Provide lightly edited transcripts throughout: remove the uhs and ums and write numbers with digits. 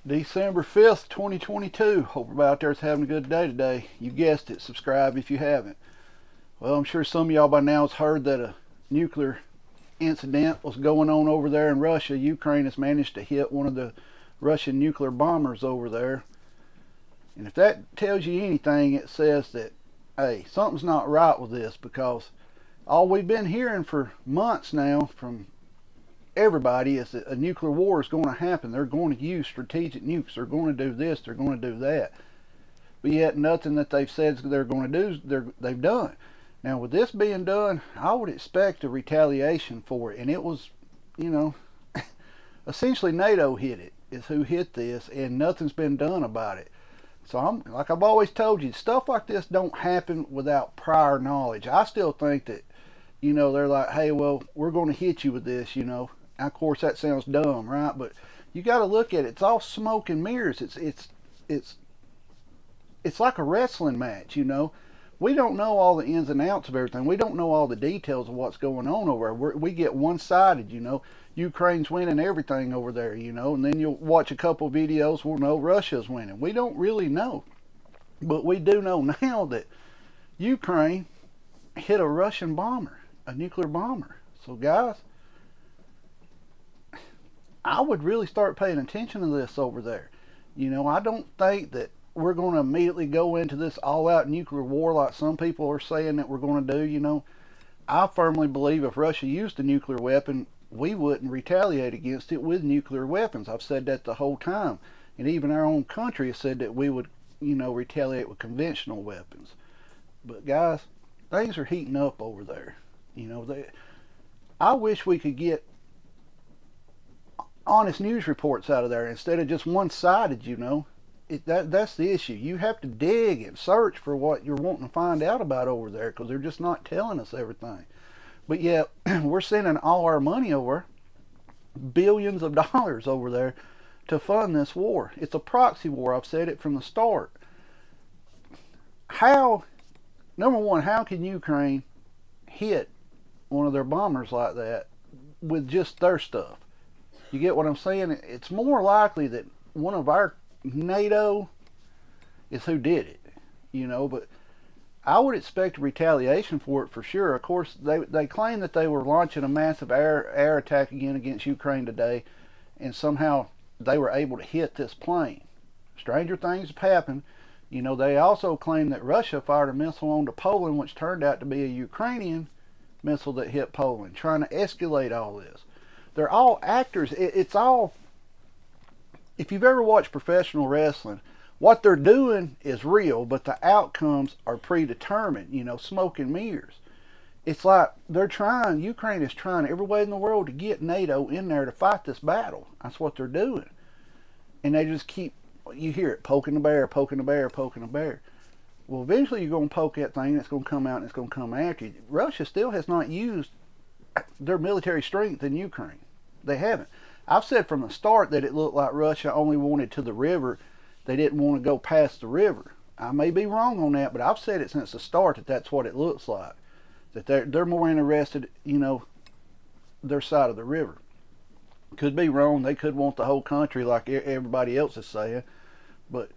December 5th, 2022. Hope everybody out there is having a good day today. You guessed it, subscribe if you haven't. Well, I'm sure some of y'all by now has heard that a nuclear incident was going on over there in Russia. Ukraine has managed to hit one of the Russian nuclear bombers over there. And if that tells you anything, it says that, hey, something's not right with this, because all we've been hearing for months now from everybody is that a nuclear war is going to happen. They're going to use strategic nukes. They're going to do this. They're going to do that. But yet nothing that they've said they're going to do, they've done. Now, with this being done, I would expect a retaliation for it. And it was, essentially NATO hit it, is who hit this, and nothing's been done about it. So like I've always told you, stuff like this don't happen without prior knowledge. I still think that, they're like, hey, well, we're going to hit you with this, Of course, that sounds dumb, right? But you got to look at it. It's all smoke and mirrors. It's like a wrestling match, We don't know all the ins and outs of everything. We don't know all the details of what's going on over there. We get one-sided, Ukraine's winning everything over there, And then you'll watch a couple videos. Well, no, Russia's winning. We don't really know. But we do know now that Ukraine hit a Russian bomber, a nuclear bomber. So, guys, I would really start paying attention to this over there. I don't think that we're going to immediately go into this all-out nuclear war like some people are saying that we're going to do. I firmly believe if Russia used a nuclear weapon, we wouldn't retaliate against it with nuclear weapons. I've said that the whole time. And even our own country has said that we would, retaliate with conventional weapons. But, guys, things are heating up over there. I wish we could get honest news reports out of there instead of just one-sided. That's the issue. You have to dig and search for what you're wanting to find out about over there, because they're just not telling us everything. But yet we're sending all our money over, billions of dollars over there, to fund this war. It's a proxy war. I've said it from the start. Number one, how can Ukraine hit one of their bombers like that with just their stuff? You get what I'm saying? It's more likely that one of our NATO is who did it, but I would expect a retaliation for it for sure. Of course, they claim that they were launching a massive air attack against Ukraine today, and somehow they were able to hit this plane. Stranger things have happened. They also claim that Russia fired a missile onto Poland, which turned out to be a Ukrainian missile that hit Poland, trying to escalate all this. They're all actors. It's all, if you've ever watched professional wrestling, what they're doing is real, but the outcomes are predetermined, smoke and mirrors. It's like Ukraine is trying every way in the world to get NATO in there to fight this battle. That's what they're doing. And they just keep, you hear it, poking the bear, poking the bear, poking the bear. Well, eventually you're going to poke that thing, and it's going to come out, and it's going to come after you. Russia still has not used their military strength in Ukraine. They haven't. I've said from the start that it looked like Russia only wanted to the river. They didn't want to go past the river. I may be wrong on that, but I've said it since the start that that's what it looks like. That they're more interested, their side of the river. Could be wrong. They could want the whole country like everybody else is saying. But,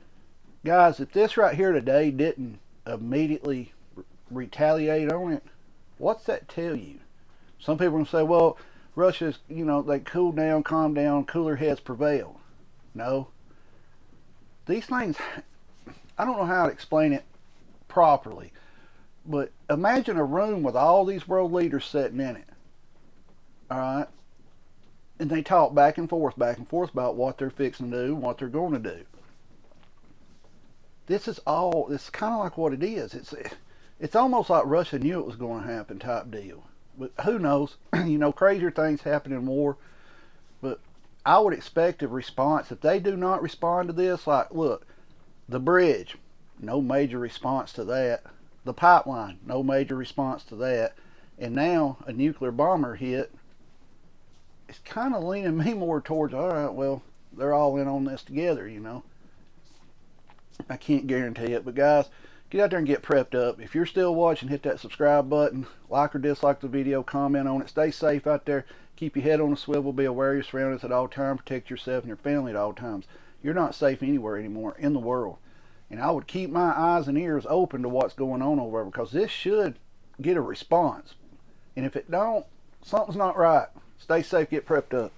guys, if this right here today didn't immediately retaliate on it, what's that tell you? Some people are going to say, well, Russia's, they cooled down, calmed down, cooler heads prevail. No. These things, I don't know how to explain it properly, but imagine a room with all these world leaders sitting in it. All right? And they talk back and forth about what they're fixing to do, what they're going to do. It's kind of like what it is. It's almost like Russia knew it was going to happen type deal. But who knows? Crazier things happen in war. But I would expect a response. If they do not respond to this, like, look, the bridge, no major response to that. The pipeline, no major response to that. And now a nuclear bomber hit. It's kind of leaning me more towards, all right, well, they're all in on this together, I can't guarantee it. But, guys, get out there and get prepped up. If you're still watching, hit that subscribe button, like or dislike the video, comment on it. Stay safe out there. Keep your head on a swivel. Be aware of your surroundings at all times. Protect yourself and your family at all times. You're not safe anywhere anymore in the world. And I would keep my eyes and ears open to what's going on over there, because this should get a response. And if it don't, something's not right. Stay safe, get prepped up.